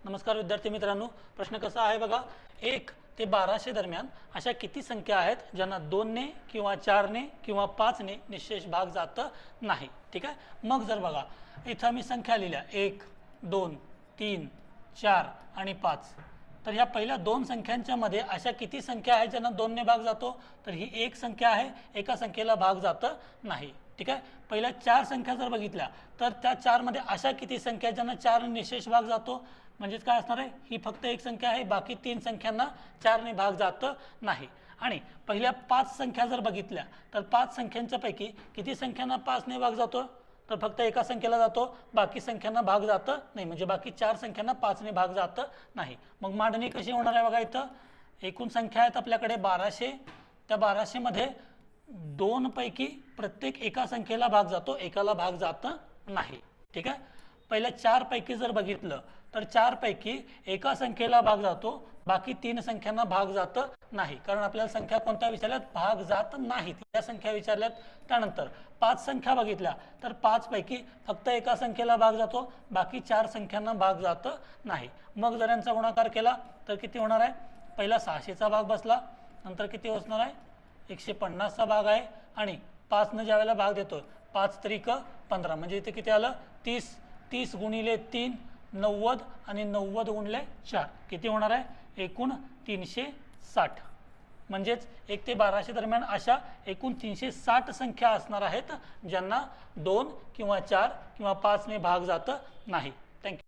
नमस्कार विद्यार्थी मित्रांनो, प्रश्न कसा आहे बघा। 1 ते 1200 दरम्यान अशा किती संख्या आहेत ज्यांना 2 ने किंवा 4 ने किंवा 5 ने निशेष भाग जात नाही। ठीक आहे, मग जर बघा इथं मी संख्या लिहिल्या 1 2 3 4 आणि 5, तर ह्या पहिल्या दोन संख्यांच्या मध्ये अशा किती संख्या आहेत ज्यांना 2 ने भाग जातो, तर ही एक संख्या आहे, एका संख्येला भाग जात नाही। ठीक आहे, पहिल्या 4 संख्या जर बघितल्या तर त्या 4 मध्ये अशा किती संख्या आहेत ज्यांना 4 ने निशेष भाग जातो, म्हणजे काय असणार आहे, ही फक्त एक संख्या आहे, बाकी 3 संख्यांना 4 ने भाग जात नाही। आणि पहिल्या 5 संख्या जर बघितल्या तर 5 संख्यांच्या पैकी किती संख्यांना 5 ने भाग जातो, तर फक्त एका संख्येला जातो, बाकी संख्यांना भाग जात नाही, म्हणजे बाकी 4 संख्यांना 5 ने भाग जात नाही। मग मांडणी कशी होणार आहे बघा, इथं एकूण संख्या आहेत आपल्याकडे 1200, त्या 1200 मध्ये 2 पैकी प्रत्येक एका संख्येला भाग जातो, एकाला भाग जात नाही। ठीक आहे, पहिल्या 4 पैकी जर बघितलं तर 4 पैकी एका संख्येला भाग जातो, बाकी 3 संख्यांना भाग जात नाही, कारण आपल्याला संख्या कोणत्या विचारल्यात, भाग जात नाहीत या संख्या विचारल्यात। त्यानंतर 5 संख्या बघितल्या तर 5 पैकी फक्त एका संख्येला भाग जातो, बाकी 4 संख्यांना भाग जात नाही। मग जर यांचा गुणाकार केला तर किती होणार आहे, पहिला 600चा भाग बसला, नंतर किती असणार आहे 150चा भाग आहे, आणि 5 ने ज्या वेळेला भाग देतोय 5 त्रिक 15, म्हणजे इथे किती आलं 30, 30 गुणिले 3 90, आणि 90 गुणिले 4 किती होणार आहे एकूण 360। म्हणजेच 1 ते 1200 दरम्यान अशा एकूण 360 संख्या असणार आहेत ज्यांना 2 किंवा 4 किंवा 5 ने भाग जात नाही।